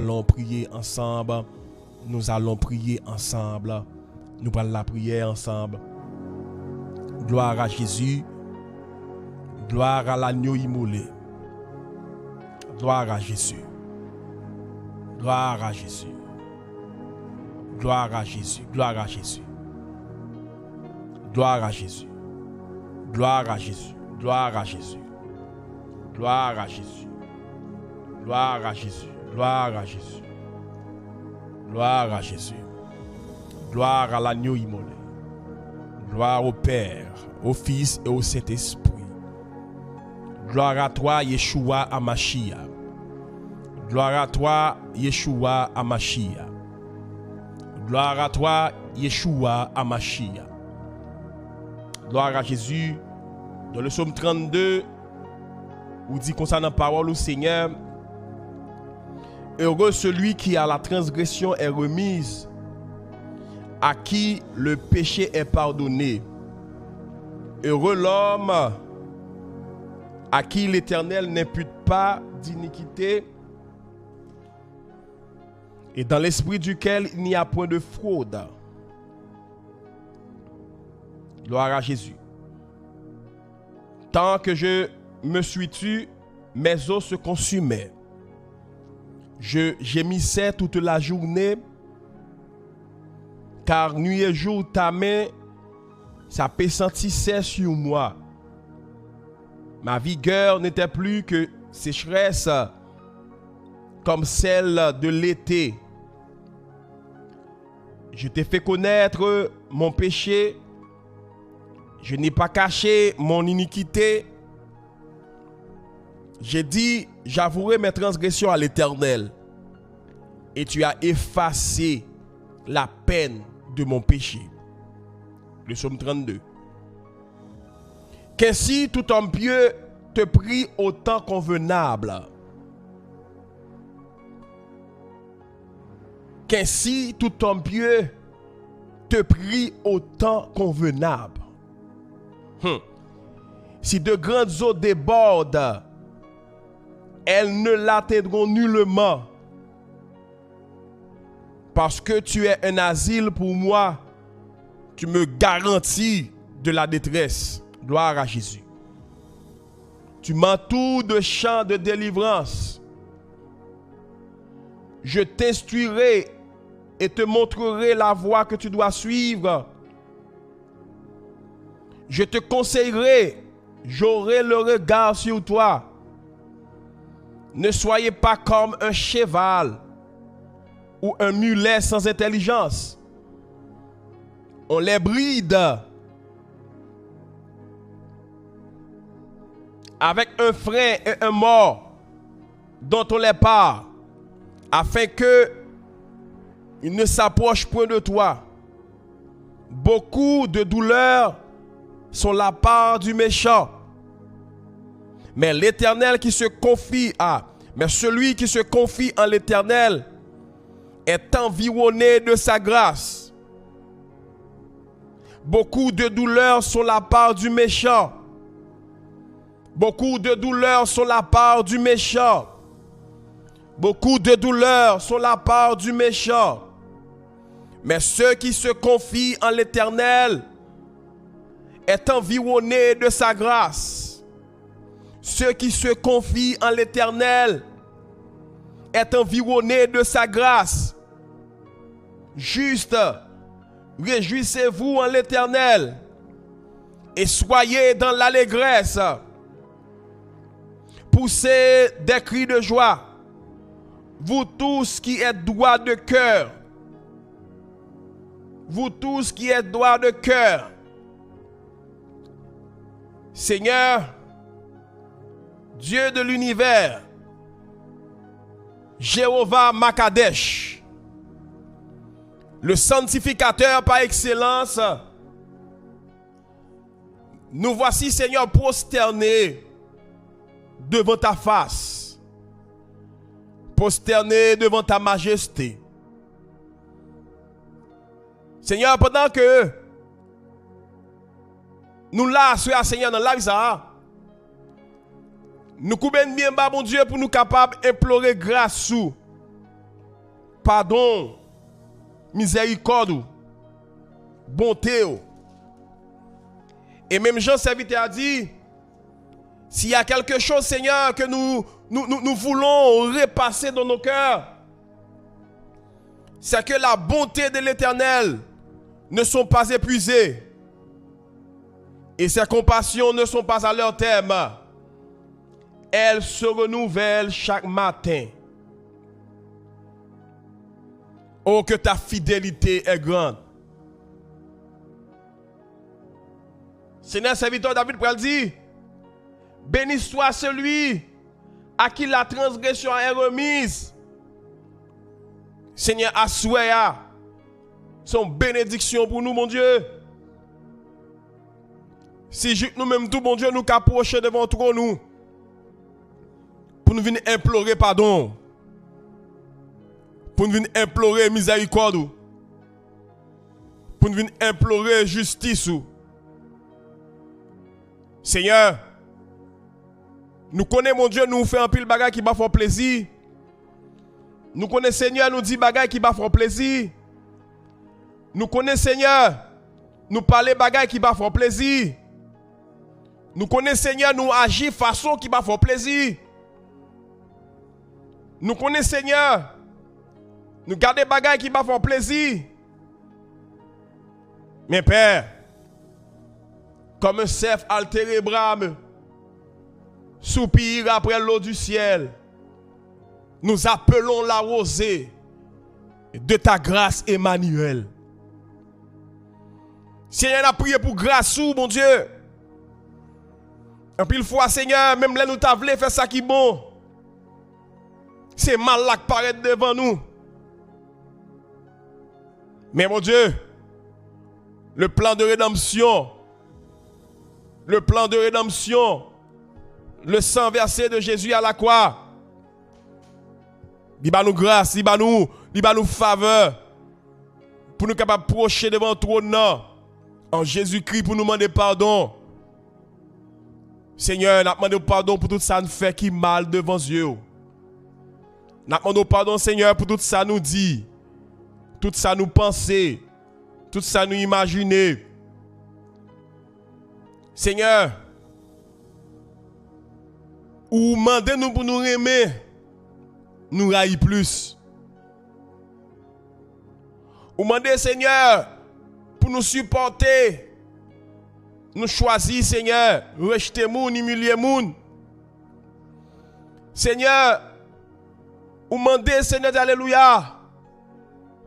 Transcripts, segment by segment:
allons prier ensemble. Nous allons prier ensemble. Nous allons la prière ensemble. Gloire à Jésus. Gloire à l'agneau immolé. Gloire à Jésus. Gloire à Jésus. Gloire à Jésus. Gloire à Jésus. Gloire à Jésus. Gloire à Jésus. Gloire à Jésus. Gloire à Jésus. Gloire à Jésus. Gloire à Jésus. Gloire à Jésus. Gloire à l'agneau immolé. Gloire au Père, au Fils et au Saint-Esprit. Gloire à toi, Yeshua Amashia. Gloire à toi, Yeshua Amashia. Gloire à toi, Yeshua Amashia. Gloire à Jésus. Dans le psaume 32, où dit concernant la parole au Seigneur, heureux celui qui à la transgression est remise, à qui le péché est pardonné. Heureux l'homme à qui l'Éternel n'impute pas d'iniquité et dans l'esprit duquel il n'y a point de fraude. Gloire à Jésus. Tant que je me suis tu, mes os se consumaient. Je gémissais toute la journée, car nuit et jour ta main s'appesantissait sur moi. Ma vigueur n'était plus que sécheresse, comme celle de l'été. Je t'ai fait connaître mon péché. Je n'ai pas caché mon iniquité. J'ai dit, j'avouerai mes transgressions à l'Éternel. Et tu as effacé la peine de mon péché. Le psaume 32. Qu'ainsi tout homme pieux te prie au temps convenable. Qu'ainsi tout homme pieux te prie au temps convenable. Si de grandes eaux débordent, elles ne l'atteindront nullement. Parce que tu es un asile pour moi, tu me garantis de la détresse. Gloire à Jésus. Tu m'entoures de chants de délivrance. Je t'instruirai et te montrerai la voie que tu dois suivre. Je te conseillerai, j'aurai le regard sur toi. Ne soyez pas comme un cheval ou un mulet sans intelligence. On les bride avec un frein et un mors dont on les part, afin que ils ne s'approchent point de toi. Beaucoup de douleurs sont la part du méchant. Mais l'Éternel qui se confie mais celui qui se confie en l'Éternel est environné de sa grâce. Beaucoup de douleurs sont la part du méchant. Beaucoup de douleurs sont la part du méchant. Beaucoup de douleurs sont la part du méchant. Mais ceux qui se confient en l'Éternel est environné de sa grâce. Ceux qui se confient en l'Éternel est environné de sa grâce. Juste, réjouissez-vous en l'Éternel et soyez dans l'allégresse. Poussez des cris de joie, vous tous qui êtes droits de cœur. Vous tous qui êtes droits de cœur. Seigneur, Dieu de l'univers, Jéhovah Makadesh, le sanctificateur par excellence, nous voici, Seigneur, prosternés devant ta face, prosternés devant ta majesté. Seigneur, pendant que nous là, Seigneur, dans la vie, nous coupons bien bas, mon Dieu, pour nous capables d'implorer grâce sous. pardon, miséricorde, bonté. Et même Jean serviteur a dit, s'il y a quelque chose, Seigneur, que nous voulons repasser dans nos cœurs, c'est que la bonté de l'Éternel ne sont pas épuisées et ses compassions ne sont pas à leur terme. Elles se renouvellent chaque matin. Oh, que ta fidélité est grande. Seigneur, serviteur David pral dit, béni soit celui à qui la transgression est remise. Seigneur, assoya son bénédiction pour nous, mon Dieu. Si nous-mêmes tout, mon Dieu, nous approcher devant toi, nous, pour nous venir implorer pardon, pour nous venir implorer miséricorde, pour nous venir implorer justice. Seigneur, nous connaissons, mon Dieu, nous faisons un pile bagage qui va faire plaisir. Nous connaissons, Seigneur, nous dit bagage qui va faire plaisir. Nous connaissons, Seigneur, nous parler bagage qui va faire plaisir. Nous connaissons, Seigneur, nous agir façon qui va faire plaisir. Nous connaissons, Seigneur, nous garder bagage qui va faire plaisir. Mais Père, comme un cerf altéré brame, soupire après l'eau du ciel, nous appelons la rosée de ta grâce, Emmanuel. Seigneur, a prié pour grâce, mon Dieu. Et puis, une fois, Seigneur, même là, nous t'avons fait ça qui est bon. C'est mal là qui paraît devant nous. Mais mon Dieu, le plan de rédemption, le sang versé de Jésus à la croix, il va nous grâce, il va nous faveur pour nous capables de procher devant le trône en Jésus-Christ pour nous demander pardon. Seigneur, nous demandons pardon pour tout ça nous fait qui mal devant Dieu. Nous demandons pardon, Seigneur, pour tout ça nous dit, tout ça nous penser, tout ça nous imaginer. Seigneur, ou demandez-nous pour nous aimer, nous railler plus. Ou demandez, Seigneur, pour nous supporter, nous choisir, Seigneur, rejeter moun, humilier moun. Seigneur, ou demandez, Seigneur, alléluia,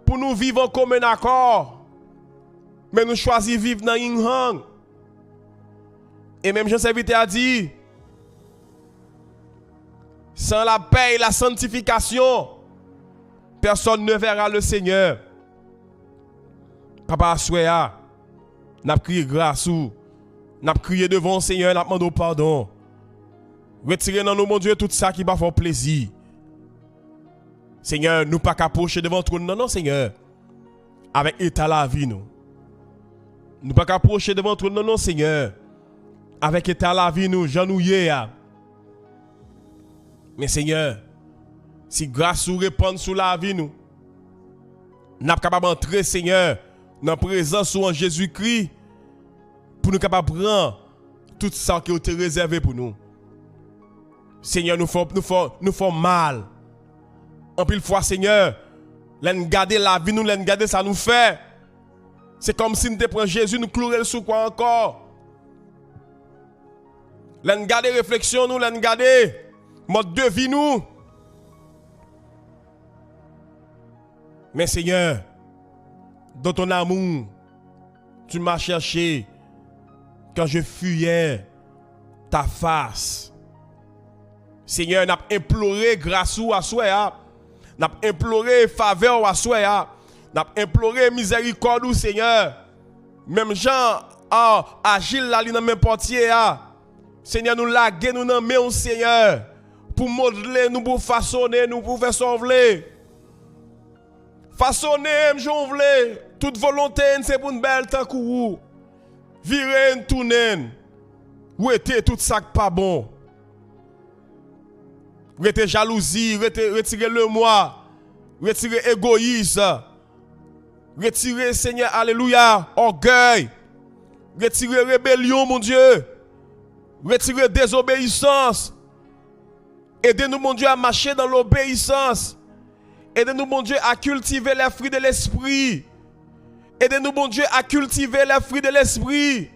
pour nous vivre en commun accord, mais nous choisir vivre dans yin hang. Et même Jean serviteur a dit, sans la paix et la sanctification, personne ne verra le Seigneur. Papa Assoya, n'a crié grâce ou, n'a crié devant le Seigneur, n'a demandé pardon. Retirez dans nous, mon Dieu, tout ça qui va faire plaisir. Seigneur, nous pas qu'approcher devant toi, non, Seigneur. Avec état la vie, nous. Nous pas qu'approcher devant toi, non, Seigneur. Avec état la vie, nous, j'en nous y est. Mais Seigneur, si grâce ou répond sur la vie, nous, nous sommes capables d'entrer, Seigneur, dans la présence en Jésus-Christ, pour nous capables de prendre tout ça qui a été réservé pour nous. Seigneur, nous faisons mal. En pile fois, Seigneur, nous garder la vie, nous garder ça nous fait. C'est comme si nous prenons Jésus, nous clouer le sous quoi encore. Nous garder réflexion, nous garder mode de vie, nous. Mais Seigneur, dans ton amour, tu m'as cherché quand je fuyais ta face. Seigneur, n'a imploré grâce à soi, n'a imploré faveur à soi, n'a imploré miséricorde au Seigneur. Même Jean a Agile là dans même portier. Seigneur, nous laguer nous dans main au Seigneur pour modeler nous, pour façonner nous, pour faire sauver. Façonner, j'en toute volonté, c'est pour une belle temps que vous. Virer, tourner. Où était tout ça qui pas bon? Où était jalousie, retirer le moi. Retirez égoïsme. Retirez, Seigneur, alléluia, orgueil. Retirez rébellion, mon Dieu. Retirez désobéissance. Aidez-nous, mon Dieu, à marcher dans l'obéissance. Aidez-nous, mon Dieu, à cultiver les fruits de l'esprit. Aidez-nous, mon Dieu, à cultiver les fruits de l'esprit.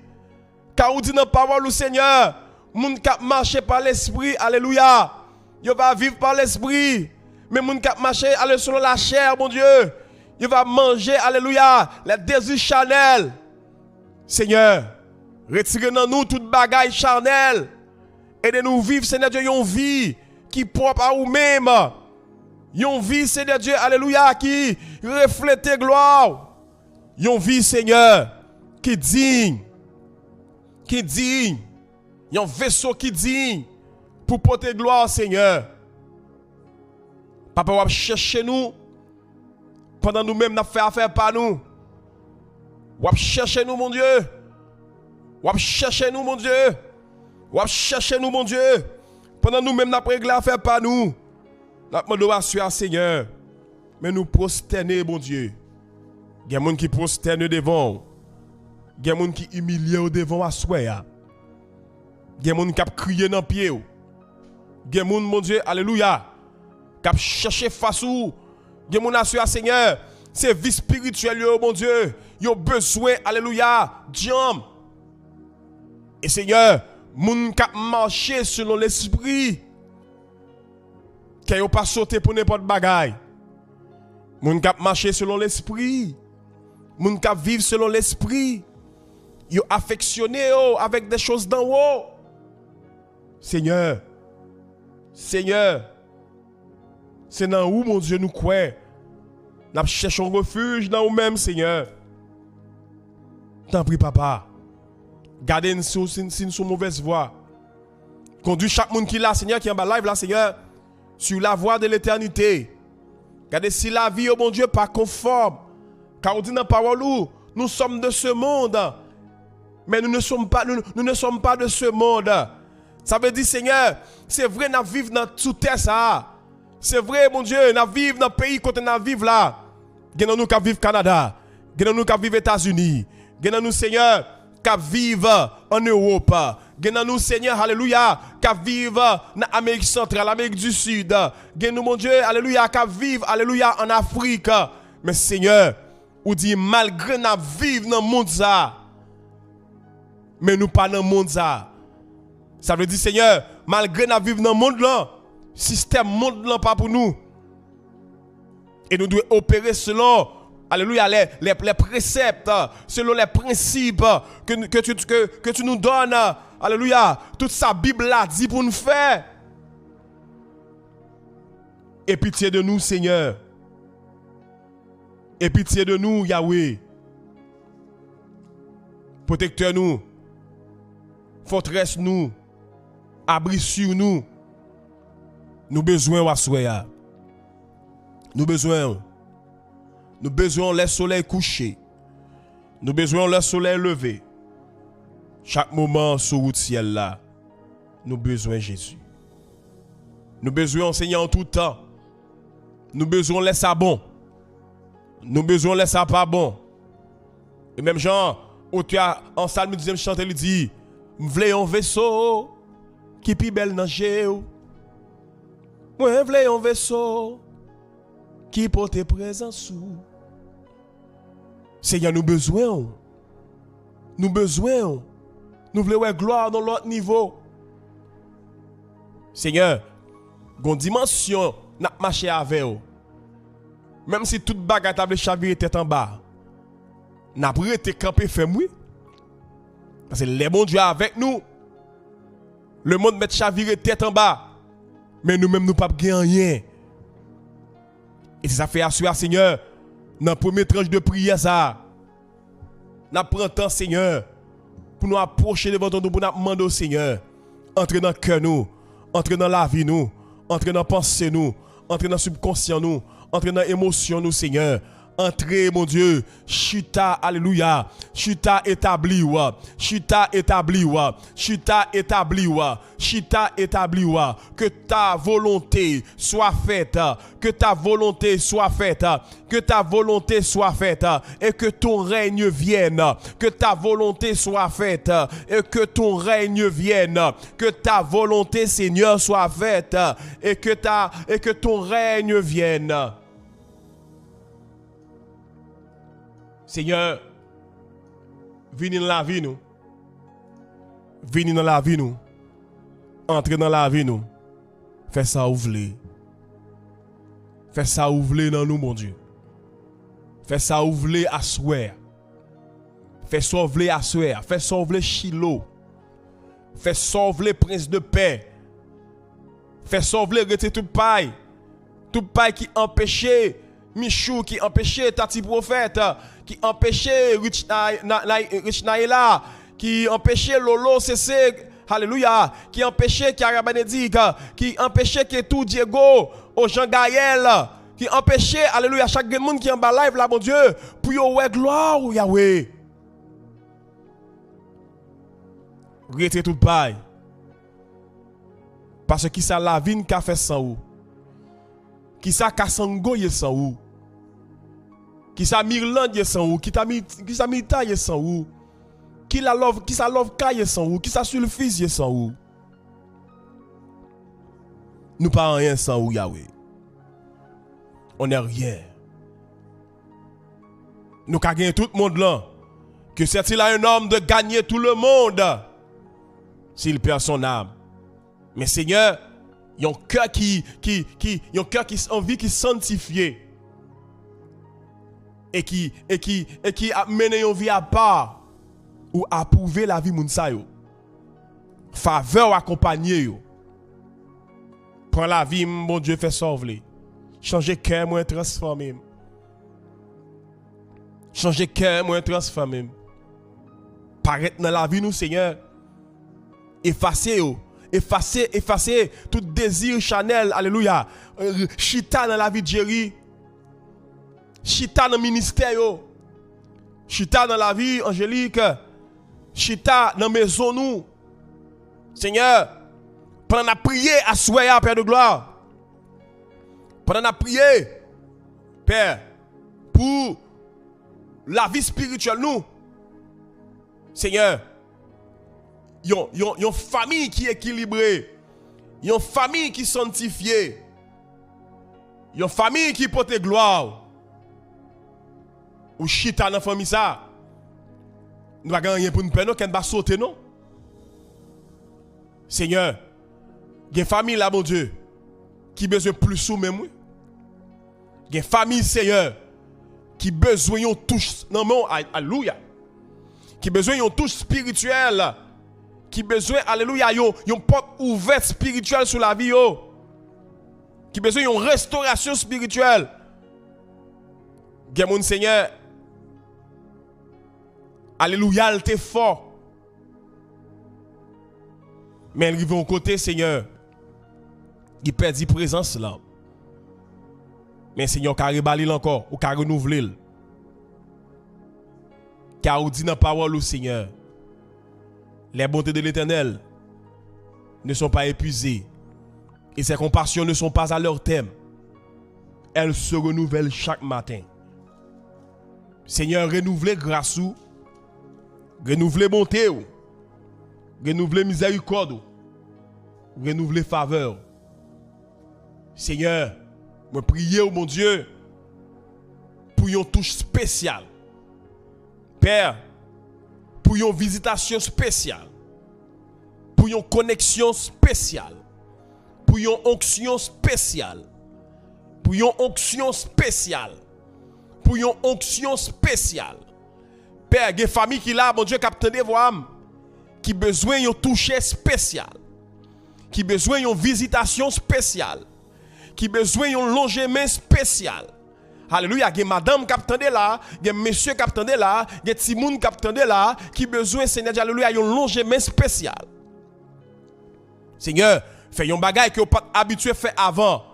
Car on dit dans la parole du Seigneur, moun qui marche par l'esprit, alléluia, il va vivre par l'esprit. Mais moun qui marche selon la chair, mon Dieu, il va manger, alléluia, les désirs charnels. Seigneur, retirez dans nous toute bagaille charnelle. Aidez-nous vivre, Seigneur Dieu, une vie qui est propre à nous-mêmes. Une vie, Seigneur Dieu, alléluia, qui reflète gloire. Une vie, Seigneur, qui est digne. Qui est digne. Un vaisseau qui est digne pour porter gloire, Seigneur. Papa, va chercher nous pendant nous-mêmes, nous fait affaire par nous. Va chercher nous, mon Dieu. Va chercher nous, mon Dieu. Va chercher nous, mon Dieu. Pendant nous-mêmes, nous réglé affaire par nous. Nous demandons à Seigneur. Mais nous prosterner, mon Dieu. Il y a des gens qui prosternent devant. Il y a des gens qui humilient devant à soi. Il y a des gens qui crient dans le pied. Il y a des gens, mon Dieu, alléluia, qui cherchent face où. Il y a des gens, Seigneur, c'est vie spirituelle, mon Dieu. Ils ont besoin, alléluia, Dieu. Et Seigneur, les gens qui marchent selon l'esprit, qui n'ont pas sauté pour n'importe bagaille. Les gens qui marchent selon l'esprit, les gens qui vivent selon l'esprit, ils ont affectionné avec des choses d'en haut. Seigneur, Seigneur, c'est dans où, mon Dieu, nous croyons. Nous cherchons refuge dans nous-mêmes, Seigneur. T'en prie, papa. Gardez-nous sur mauvaise voie. Conduis chaque monde qui est là, Seigneur, qui est en bas live, là, Seigneur, sur la voie de l'éternité. Gardez si la vie, oh mon Dieu, pas conforme. Car on dit dans la parole, nous sommes de ce monde. Mais nous ne sommes pas de ce monde. Ça veut dire, Seigneur, c'est vrai, nous vivons dans toute terre, ça. C'est vrai, mon Dieu, nous vivons dans le pays quand nous vivons là. Nous nous qui vivons au Canada. Nous nous qui vivons aux États-Unis. Nous, Seigneur, qui vivons en Europe. Nous, Seigneur, alléluia, qui vivons en Amérique centrale, Amérique du Sud. Nous, mon Dieu, alléluia, qui vivons, alléluia, en Afrique. Mais, Seigneur, ou dit, malgré nous vivons dans le monde, mais nous pas dans le monde. Ça veut dire, Seigneur, malgré nous vivons dans le monde, le système monde là pas pour nous. Et nous devons opérer selon, alléluia, les préceptes, selon les principes que tu nous donnes. Alléluia, toute sa Bible là dit pour nous faire. Et pitié de nous, Seigneur. Et pitié de nous, Yahweh. Protecteur nous. Forteresse nous. Abri sur nous. Nous besoin wassoya. Nous besoin le soleil couché. Nous besoin le soleil levé. Chaque moment sur route ciel là, nous besoin Jésus. Nous besoin Seigneur en tout temps. Nous besoin laisser ça bon. Nous besoin laisser ça pas bon. Et même Jean, en Psalme 10e chanter, il dit, m'vle un vaisseau qui pi belle dans géo. Moi vle un vaisseau qui porte présence sous. Seigneur, nous besoin. Nous besoin. Nous voulons gloire dans l'autre niveau. Seigneur, gon dimension n'a marché avec vous. Même si toute bagarre table chavirer tête en bas. N'a pas été campé ferme oui. Parce que les bons Dieu avec nous. Le monde met chavirer tête en bas. Mais nous-mêmes nous pas gagner rien. Et ça fait assurer Seigneur dans la première tranche de prière ça. N'a prend temps Seigneur pour nous approcher devant nous pour nous demander au Seigneur entrer dans le cœur nous, entrer dans la vie nous, entrer dans la pensée nous, entrer dans le subconscient nous, entrer dans l'émotion nous Seigneur. Entrez, mon Dieu. Chita, alléluia. Chita établi, wa. Chita établi, wa. Chita établi, wa. Chita établi, wa. Que ta volonté soit faite. Que ta volonté soit faite. Que ta volonté soit faite. Et que ton règne vienne. Que ta volonté soit faite. Et que ton règne vienne. Que ta volonté, Seigneur, soit faite. Et que ton règne vienne. Seigneur, venez dans la vie nous. Venez dans la vie nous. Entrez dans la vie nous. Fais ça ouvrir. Fais ça ouvrir dans nous, mon Dieu. Fais ça ouvrir à souhait. Fais ça ouvrir à souhait. Fais ça ouvrir Chilo. Fais ça ouvrir Prince de paix. Fais ça ouvrir retirer tout paille. Tout paille qui empêchait Michou, qui empêchait Tati Prophète, qui empêchait Rich Naïla, qui empêchait Lolo CC, alléluia, qui empêchait Kiara Benedict, qui empêchait Ketou Diego, au Jean Gaël, qui empêchait, alléluia, chaque monde qui est en bas live là, mon Dieu, pour y avoir gloire ou Yahweh. Retirez tout paille. Parce que ça la vie qu'a fait sans ou. Qui ça Kassango y sans ou. Qui ça Mirland y sans ou. Qui ça Mita y sans ou. Qui ça love Ka y sans ou. Qui ça Sulfis y sans ou. Nous pas rien sans ou Yahweh. On n'est rien. Nous ka gagner tout le monde là. Que c'est-il un homme de gagner tout le monde s'il perd son âme. Mais Seigneur, il y a un cœur qui envie qui sanctifié et qui a mené une vie à part ou approuver la vie mounsa yo. Faveur accompagner yo. Prends la vie, mon Dieu, fait sauver. Changer cœur, moi transformer. Changer cœur, moi transformer. Paraître dans la vie nous, Seigneur. Effacer yo. Effacer tout désir Chanel, alléluia. Chita dans la vie de Jerry. Chita dans le ministère. Chita dans la vie angélique. Chita dans la maison nous. Seigneur, pendant la prière à soya, Père de gloire. Pendant la prière, Père, pour la vie spirituelle nous. Seigneur, yon famille qui est équilibrée, yon famille qui est sanctifiée, yon famille qui porte gloire. Ou chita dans la famille ça, nous ne gagner pour nous perdre, qu'on va sauter non. Seigneur, il y a une famille là, mon Dieu, qui besoin plus sous même. Il y a une famille, Seigneur, qui besoin yon touche, non mon, alléluia, qui besoin yon touche spirituelle. Qui besoin, alléluia, yon porte ouverte spirituelle sur la vie, yo. Qui besoin yon restauration spirituelle. Gen mon Seigneur, alléluia, elle t'est fort. Mais elle arrive au côté, Seigneur, il perd présence là. Mais Seigneur, carré balil encore, ou carré renouveler. Car ou dit dans la parole au Seigneur, les bontés de l'Éternel ne sont pas épuisées et ses compassions ne sont pas à leur terme. Elles se renouvellent chaque matin. Seigneur, renouvelez grâce, renouvelez bonté, renouvelez miséricorde, renouvelez faveur. Seigneur, je prie, mon Dieu, pour une touche spéciale. Père, pour une visitation spéciale, pour une connexion spéciale, pour une onction spéciale, pour une onction spéciale, pour une onction spéciale. Père, il y a des familles qui là, mon Dieu, capte des voix, qui besoin d'une touche spéciale, qui besoin d'une visitation spéciale, qui besoin d'un longement spécial. Alléluia, il y a madame qui attendait là, il y a monsieur qui attendait là, il y a Timoun qui attendait là, qui besoin, Seigneur, alléluia, un longement spécial. Seigneur, fais un bagage que vous pas habitué à faire avant.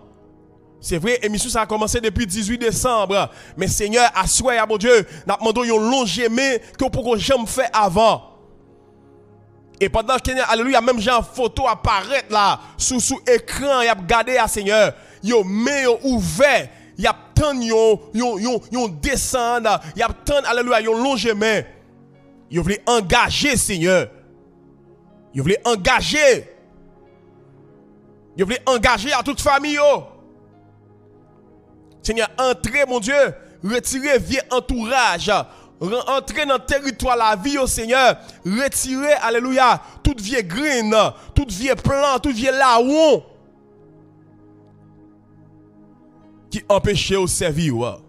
C'est vrai, l'émission ça a commencé depuis 18 décembre. Mais Seigneur, assoyez à mon Dieu, nous demandons un long jamais que pour jamais fait avant. Et pendant que, alléluia, même j'ai une photo apparaître là, sous écran, il y a regardé à Seigneur, yo main ouvert, il y a tant yon descend, il y a tant, alléluia, yon long jamais. Yo voulez engager Seigneur. Yo voulez engager. Yo voulez engager à toute famille yo. Seigneur, entrez, mon Dieu, retirez vieux entourage, entrez dans le territoire la vie, au Seigneur, retirez, alléluia, toute vieille graine, toute vieille plante, toute vieille laon qui empêchait au servir,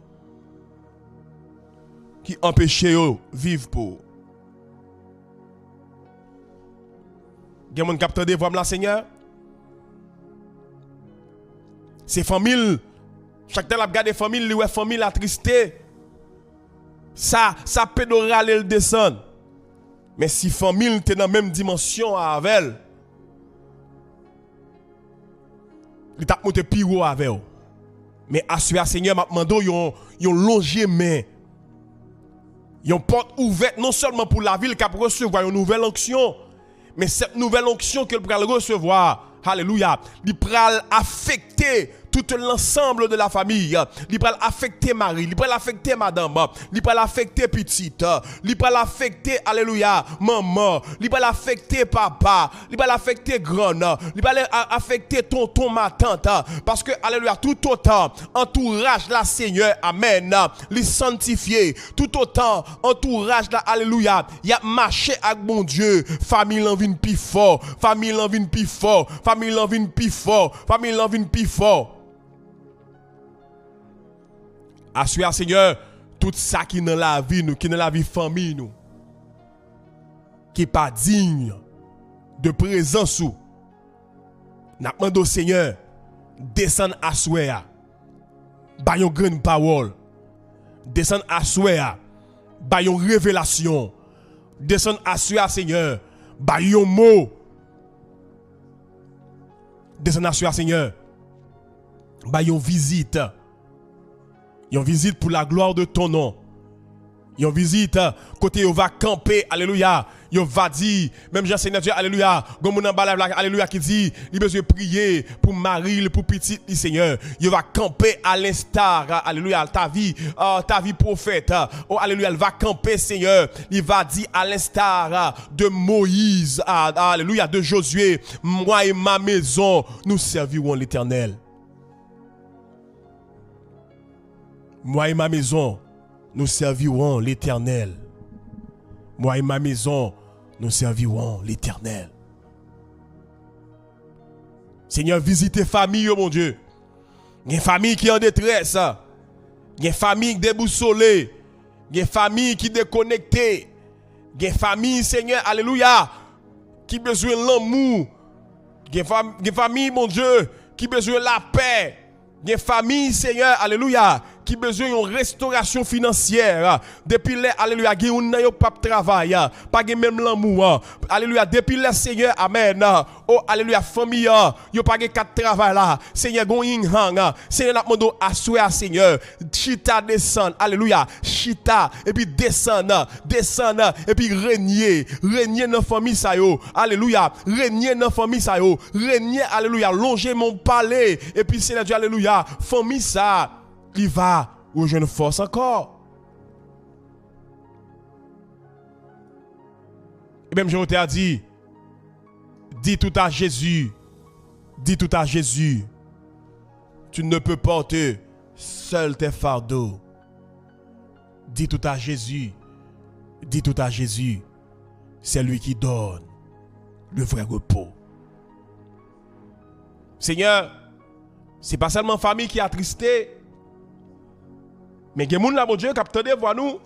qui empêchait au vivre pour. Il y a mon capteur de voix là, Seigneur. Ces familles. Chaque temps, la garde des familles, les familles attristé. Ça peut nous râler le descendre. Mais si famille est dans la même dimension avec elle, il t'a monté pire avec elle. Mais assurez Seigneur, m'a demandé yon longé main. Yon porte ouverte non seulement pour la ville qui a recevoir une nouvelle onction, mais cette nouvelle onction qu'elle va recevoir, alléluia, il va affecter tout l'ensemble de la famille. Il va affecter Marie, il va affecter madame, il va affecter petite, il va affecter, alléluia, maman, il va affecter papa, il va affecter grand, il va affecter tonton, ma tante, parce que, alléluia, tout autant, entourage la Seigneur, amen, les sanctifier, tout autant, entourage la, alléluia, il y a marché avec mon Dieu, famille l'envie plus fort, famille l'envie plus fort, famille l'envie plus fort, famille l'envie plus fort. Assurez Seigneur, tout ça qui est dans la vie, nous, qui est dans la vie famille, nous, qui n'est pas digne de présence, nous demandons au Seigneur, descendre à souhait, par une grande parole, descendre à souhait, par une révélation, descendre à souhait, Seigneur, par un mot, descendre à souhait, Seigneur, par une visite. Yon visite pour la gloire de ton nom. Yon visite côté yon va camper, alléluia. Yon va dire, même Jean Seigneur Dieu, alléluia. Gomoun alléluia qui dit, il besoin prier pour Marie, pour petit Seigneur. Yon va camper à l'instar, alléluia, ta vie prophète. Oh alléluia, elle va camper Seigneur. Il va dire à l'instar de Moïse, alléluia, de Josué, moi et ma maison, nous servirons l'Éternel. Moi et ma maison, nous servirons l'Éternel. Moi et ma maison, nous servirons l'Éternel. Seigneur, visitez famille, oh mon Dieu. Il y a une famille qui est en détresse. Il y a une famille déboussolée. Il y a une famille qui est déconnectée. Il y a une famille, Seigneur, alléluia, qui a besoin de l'amour. Il y a une famille, mon Dieu, qui a besoin de la paix. Il y a une famille, Seigneur, alléluia, qui besoin d'une restauration financière. Depuis les, alléluia, qui n'a pas de travail, pas même l'amour. Alléluia, depuis les, Seigneur, amen. Oh, alléluia, famille, yo pas de travail là. Seigneur, going hang. Seigneur, n'a demandé à souhait, Seigneur. Chita descend, alléluia, chita, et puis descend, et puis régner dans la famille, ça yo. Alléluia, régner dans la famille, ça yo. Régner, alléluia, longer mon palais, et puis Seigneur Dieu, alléluia, famille, ça. Il va rejoindre force encore. Et même je t'ai dit, dis tout à Jésus, tu ne peux porter seul tes fardeaux. Dis tout à Jésus, c'est lui qui donne le vrai repos. Seigneur, c'est pas seulement famille qui est attristée, mais il y a des gens là, mon Dieu, qui attendent voir nous,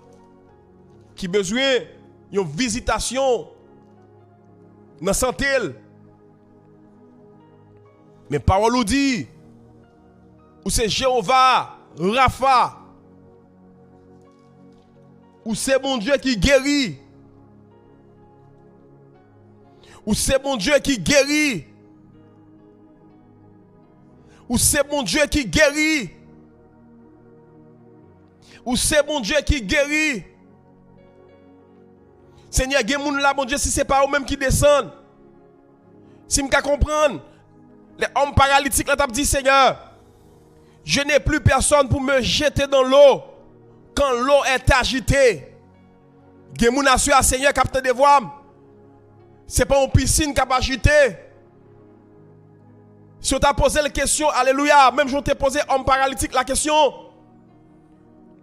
qui ont besoin d'une visitation dans la santé. Mais parole nous dit, ou c'est Jéhovah, Rapha, ou c'est mon Dieu qui guérit, ou c'est mon Dieu qui guérit, Ou c'est mon Dieu qui guérit. Ou c'est mon Dieu qui guérit. Seigneur, il y a des gens là, mon Dieu, si ce n'est pas eux-mêmes qui descendent. Si je comprends, les hommes paralytiques là, t'as dit, Seigneur, je n'ai plus personne pour me jeter dans l'eau quand l'eau est agitée. Il y a des gens qui ont Seigneur, capteur de voix. Ce n'est pas une piscine qui a agité. Si on t'a posé la question, alléluia, même si on t'a posé homme paralytique la question,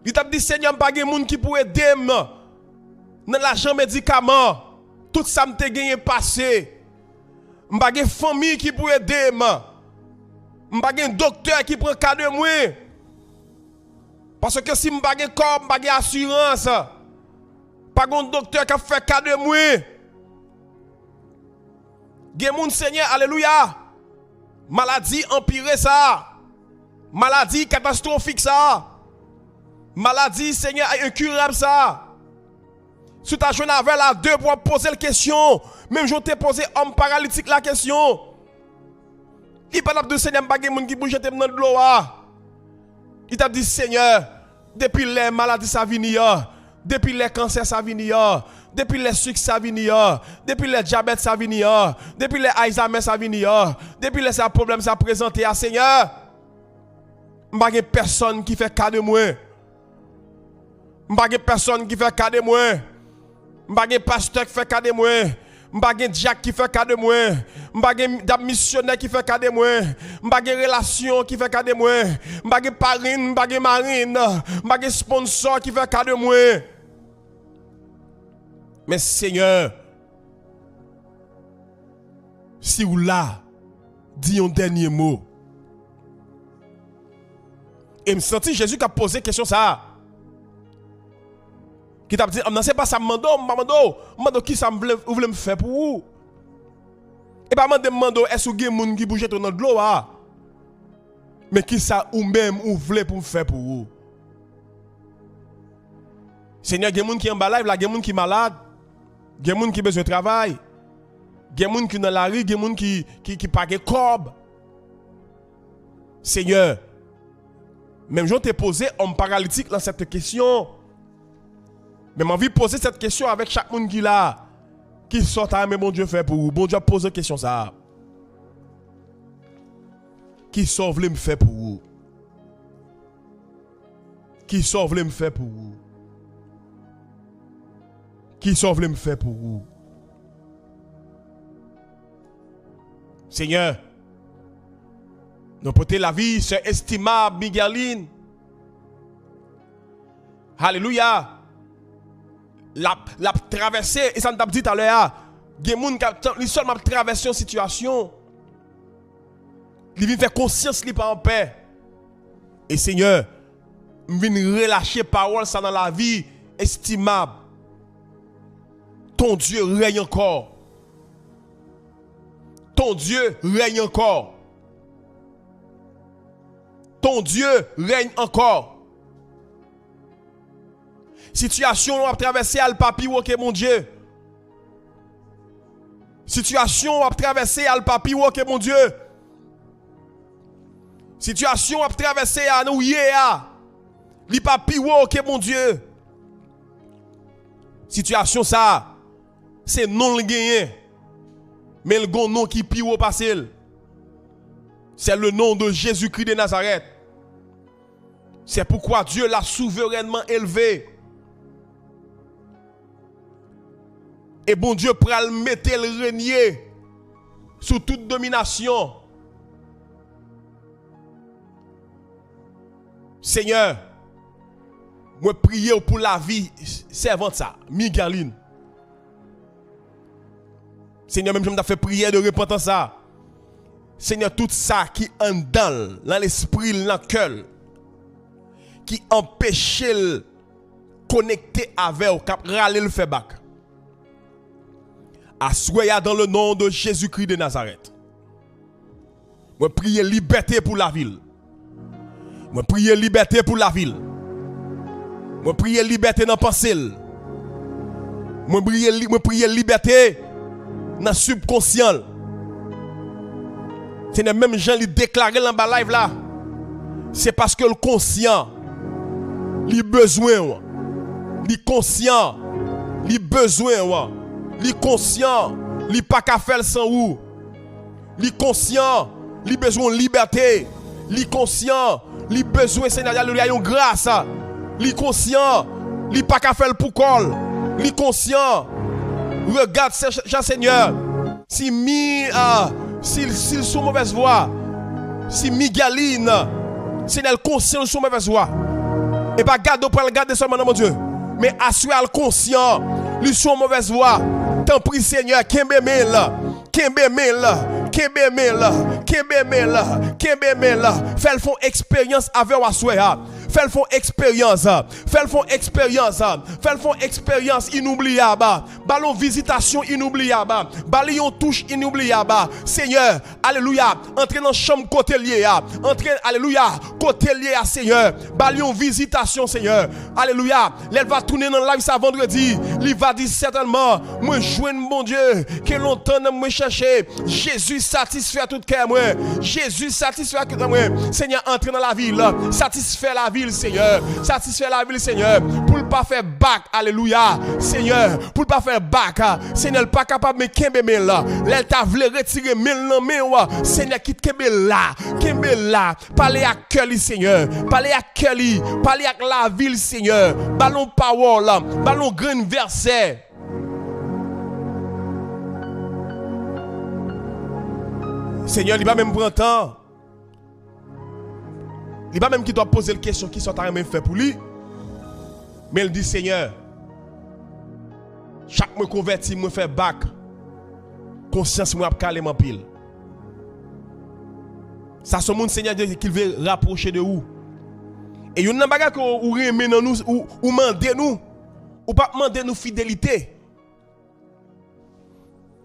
il t'a dit, Seigneur, je n'ai pas de gens qui pourraient aider dans l'argent médicament. Tout ça m'a gagné passé. Je n'ai pas de famille qui pourrait aider. Je n'ai pas de docteur qui prend cas de moi. Parce que si je n'ai pas de corps, je n'ai pas d'assurance. Pas de docteur qui fait cas de moi. Gen moun Seigneur, alléluia. Maladie empirée ça. Maladie catastrophique ça. Maladie, Seigneur, incurable ça. Si tu as joué avec la deux pour poser la question, même je t'ai posé homme paralytique la question. Il parle de Seigneur, il n'y a pas de qui bouge dans l'eau. Il t'a dit, Seigneur, depuis les maladies ça vient, depuis les cancers ça vient, depuis les sucres ça vient, depuis les diabètes ça vient, depuis les Alzheimer ça vient, depuis les problèmes ça présenté à Seigneur. Il n'y a pas de personne qui fait cas de moi. Il n'y a pas de personne qui fait cas de moi. Il n'y a pas de pasteur qui fait cas de moi. Je n'ai pas de Jack qui fait cas de moi. Je n'ai pas de missionnaire qui fait cas de moi. Je n'ai pas de relation qui fait cas de moi. Je n'ai pas de parine, je n'ai pas de marine. Je n'ai pas de sponsor qui fait cas de moi. Mais Seigneur, si vous là, dis un dernier mot. Et me senti Jésus qui a posé question ça. Qui t'a dit, non, c'est pas ça, mando, qui ça vous voulez me faire pour vous? Et pas mando, est-ce que vous avez qui bouge dans l'eau? Mais qui ça ou même vous voulez pour me faire pour vous? Seigneur, il y a des gens qui sont en bas live, il y a des gens qui sont malades, il y a des gens qui ont besoin de travail, il y a des gens qui sont dans la rue, il y a des gens qui pas de corps. Seigneur, même je t'ai posé homme paralytique dans cette question. Mais j'ai envie de poser cette question avec chaque monde qui là. Qui sort à mais bon Dieu fait pour vous. Bon Dieu pose la question ça. Qui sort voulait me faire pour vous? Qui sort voulait me faire pour vous? Qui sort voulait me faire pour vous? Seigneur, nous porter la vie, c'est estimable, Migueline. Alléluia. La traversée, et ça nous a dit tout à l'heure, il y a des gens qui seulement traversé une situation. Ils viennent faire conscience qu'ils ne sont pas en paix. Et Seigneur, je viens relâcher parole ça dans la vie estimable. Ton Dieu règne encore. Ton Dieu règne encore. Ton Dieu règne encore. Situation à traverser al papi ok mon Dieu. Situation à traverser al papi ok mon Dieu. Situation à traverser à nous ya. Li papi ok mon Dieu. Situation ça c'est non le gagné. Mais le bon nom qui pi ou passé. C'est le nom de Jésus-Christ de Nazareth. C'est pourquoi Dieu l'a souverainement élevé. Et bon Dieu pral mettre le régner sous toute domination. Seigneur, moi prier pour la vie servante ça, Migueline. Seigneur, même je me fait prier de repentance ça. Seigneur, tout ça qui en dans l'esprit, dans le cœur, qui empêche de connecter avec ou cap râler le fait back. Assoya dans le nom de Jésus-Christ de Nazareth. Moi prier liberté pour la ville. Moi prier liberté pour la ville. Moi prier liberté dans pensée. Moi prier liberté dans subconscient. C'est le même gens qui déclaré dans la live là. C'est parce que le conscient, il besoin, il conscient, il besoin, il conscient, il pas qu'à faire sans ou. Il conscient, il besoin de liberté, il conscient, il besoin Seigneur alléluia une grâce. Il conscient, il pas qu'à faire pour col. Il conscient. Regarde Jean Seigneur. S'il sous mauvaise voie, si Migueline, Seigneur conscient sous mauvaise voie. Et pas garde pour le garder seulement mon Dieu. Mais assurer le conscient, lui sous mauvaise voie. Tant pis Seigneur, Kembemel, fais font expérience avec Wassoya. Fais font expérience, inoubliable. Ballon visitation inoubliable. Ballon touche inoubliable. Seigneur, alléluia, entrez dans chambre côté lié, entrez alléluia, côté lié à Seigneur. Ballon visitation Seigneur. Alléluia, elle va tourner dans live ça vendredi. Il va dire certainement, moi joindre mon Dieu, que longtemps me chercher. Jésus satisfait tout cœur moi. Jésus satisfait tout cœur moi. Seigneur, entre dans la ville, satisfait la ville Seigneur. Satisfait la ville Seigneur. Pour ne pas faire bac, alléluia. Seigneur, pour ne pas faire bac, Seigneur, pas capable de kembe là. L'elle t'a voulu retirer mille non mais Seigneur, quitte kembe là. Parlez à cœur Seigneur. Parlez à cœur, parlez à la ville Seigneur. Ballon parole, ballon grain verset. Seigneur, il va même prendre temps. Il va même qui doit poser la question qui sont à même fait pour lui. Mais il dit Seigneur, chaque mois converti, moi fait bac. Conscience moi calé mon pile. Ça c'est mon Seigneur qu'il veut rapprocher de vous. Et il y a une bagarre que vous remet dans nous ou mandez nous ou pas demander nous fidélité.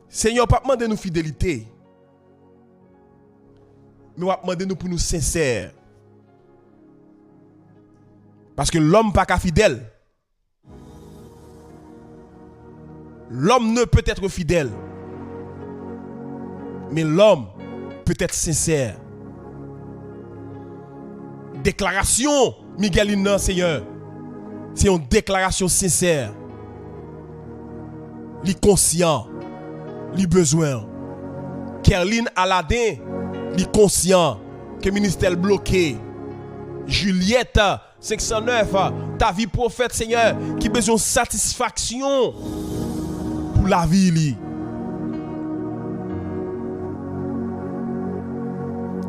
Seigneur, pas demander nous fidélité. Mais on va demander nous pour nous sincères. Parce que l'homme pas qu'à fidèle. L'homme ne peut être fidèle. Mais l'homme peut être sincère. Déclaration, Migueline, Seigneur. C'est une déclaration sincère. Li conscient. Li besoin. Kerline Aladin. Li conscient que le ministère bloqué. Juliette 509, ta vie prophète Seigneur qui besoin de satisfaction pour la vie.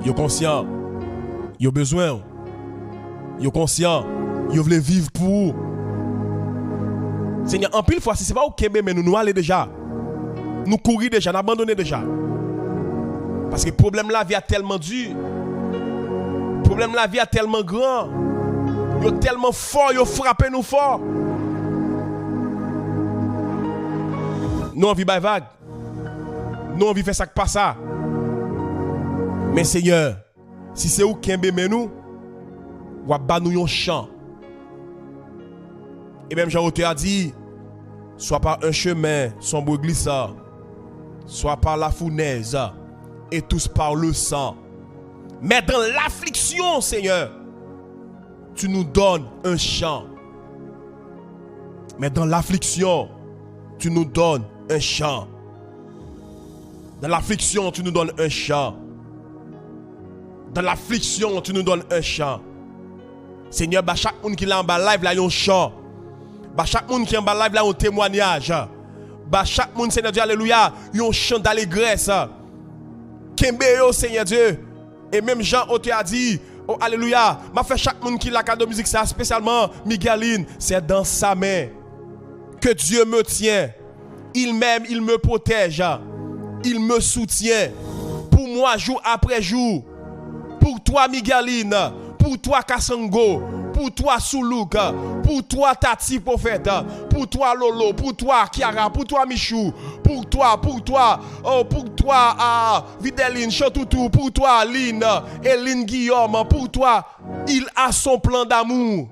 Yo conscient, yo besoin, yo conscient, yo voulez vivre pour. Seigneur, en pile fois si c'est pas OK mais nous aller déjà. Nous courir déjà, nous abandonner déjà. Parce que le problème la vie est tellement dur. Le problème la vie est tellement grand. Il est tellement fort, il frappe nous fort. Nous on vit by vague. Nous on vit faire ça que pas ça. Mais Seigneur, si c'est où qui aime nous, ou ba nous un champ. Et même Jean-Auteur a dit, soit par un chemin sombre glissant, soit par la fournaise, et tous par le sang. Mais dans l'affliction, Seigneur, tu nous donnes un champ. Mais dans l'affliction, tu nous donnes un champ. Dans l'affliction, tu nous donnes un champ. Dans l'affliction, tu nous donnes un champ. Seigneur, bah chaque monde qui est en bas live, là, il y a un champ. Bah chaque monde qui est en bas live, là, il y a un témoignage. Bah chaque monde, Seigneur Dieu, alléluia, il y a un chant d'allégresse. Kembe yo, Seigneur Dieu. Et même Jean Ote a dit, oh alléluia, m'a fait chaque monde qui l'a de musique, ça spécialement Migueline, c'est dans sa main que Dieu me tient. Il m'aime, il me protège, il me soutient. Pour moi, jour après jour. Pour toi, Migueline, pour toi, Kassango, pour toi, Soulouk, pour toi, Tati Prophète, pour toi, Lolo, pour toi, Kiara, pour toi, Michou, pour toi, oh, pour toi, Videline, Chantoutou, pour toi, Lynn, Eline Guillaume, pour toi, il a son plan d'amour.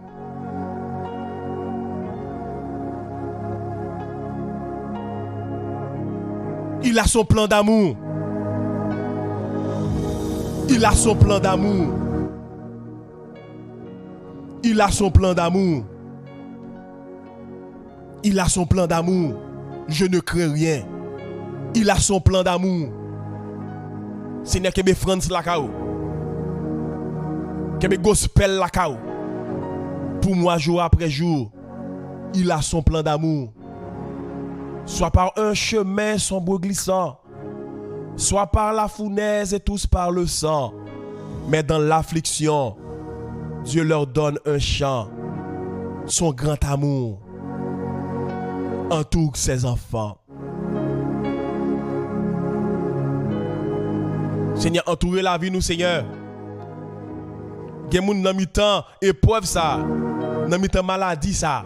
Il a son plan d'amour. Il a son plan d'amour. Il a son plan d'amour. Il a son plan d'amour. Je ne crains rien. Il a son plan d'amour. Seigneur, que mes France la cao. Que mes gospel la cao. Pour moi, jour après jour, il a son plan d'amour. Soit par un chemin sombre glissant, soit par la fournaise et tous par le sang. Mais dans l'affliction, Dieu leur donne un chant. Son grand amour entoure ses enfants. Seigneur, entourez la vie nous, Seigneur. Gen moun nan mi-temps épreuve ça, nan mi-temps maladie ça.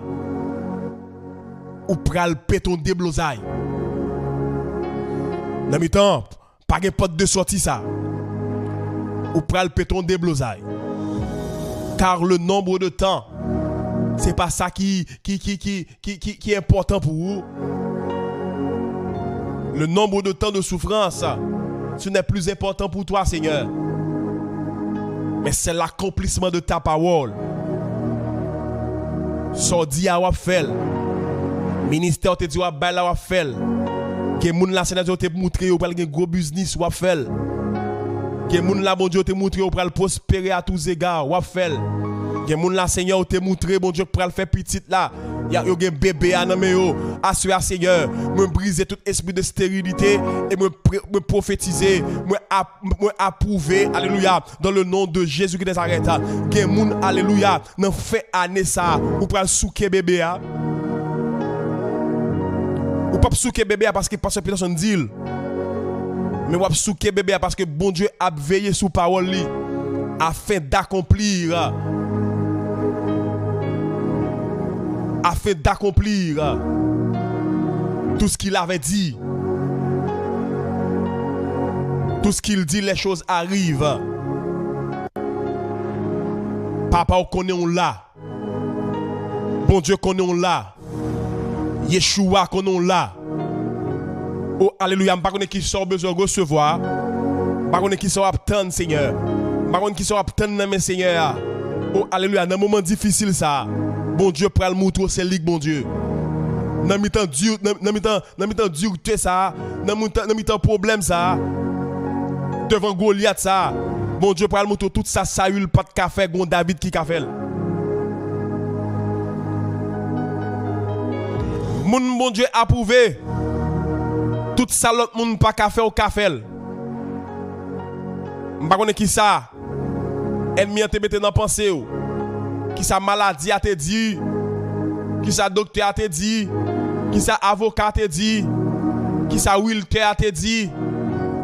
Ou pral péton déblosay. Nan mi-temps pas gen porte de sortie ça. Ou pral péton déblosay. Car le nombre de temps, c'est pas ça qui est important pour vous. Le nombre de temps de souffrance, ce n'est plus important pour toi, Seigneur. Mais c'est l'accomplissement de ta parole. Sordi à wap fait. Ministère te dit wap bay la wap fait. Que moun la Seigneur te montré ou pral gen gros business wap fait. Que moun la bon Dieu te montré ou pral prospérer à tous égards wap fait. Que moun la Seigneur te montré bon Dieu pral faire petite là. Y a un bébé à nan yo. Assure Seigneur, me briser tout esprit de stérilité et me prophétiser, me approuver, alléluia, dans le nom de Jésus qui Nazareth. Gen moun alléluia, nan fait année ça, ou pral souke bébé a. Ou pas souke bébé a parce que pasteur Peterson dit. Mais ou souke bébé a parce que bon Dieu a veillé sous parole li afin d'accomplir tout ce qu'il avait dit. Tout ce qu'il dit, les choses arrivent. Papa, on connaît on là. Bon Dieu connaît on là. Yeshua connaît on là. Oh, alléluia, je ne sais pas qui sort besoin de recevoir. Je ne sais pas qui sort attendre, Seigneur. Je ne sais pas qui sort attendre, mes Seigneur. Oh, alléluia, dans un moment difficile ça. Bon Dieu prend le mouton, c'est lui, bon Dieu. Dans mi temps dur, dans mi temps dur ça, dans mi temps problème ça. Devant Goliath ça. Bon Dieu prend le mouton, tout ça Saül pas de café, gon David qui café. Mon bon Dieu approuvé. Tout ça l'autre monde pas café au café. M'pa connait qui ça. Ennemi te mette dans pensée ou. Qui sa maladie a te dit, qui sa docteur a te dit, qui sa avocat a te dit, qui sa wilter a te dit,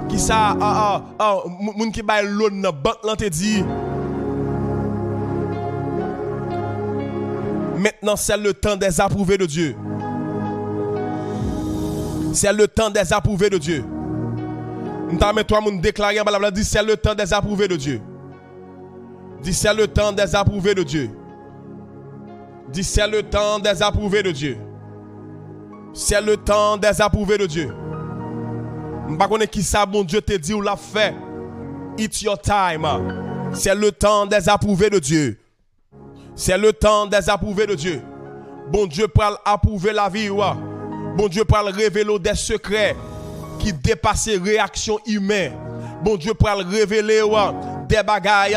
qui sa moun ki bay loan nan bank lan te dit. Maintenant c'est le temps des approuvés de Dieu. C'est le temps des approuvés de Dieu. M'ta toi moun déclarer blabla dit c'est le temps des approuvés de Dieu. Dis c'est le temps des approuvés de Dieu. Dis c'est le temps des approuvés de Dieu. C'est le temps des approuvés de Dieu. M'pa connait qui ça bon Dieu te dit ou l'a fait. It's your time. C'est le temps des approuvés de Dieu. C'est le temps des approuvés de Dieu. Bon Dieu pral approuver la vie ou. Bon Dieu pral révéler des secrets qui dépassent réaction humaine. Bon Dieu pral révéler ou des bagailles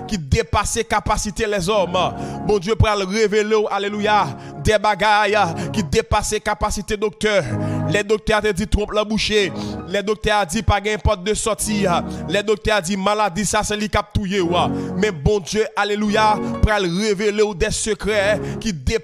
qui dépassent capacité les hommes. Bon Dieu pour le révéler, alléluia, des bagailles qui dépassent capacité docteur. Les docteurs te dit trompe la bouchée. Les docteurs dit pas gain porte de sortie. Les docteurs dit maladie ça c'est li cap touyer. Mais bon Dieu, alléluia, pour le révéler des secrets qui dépassent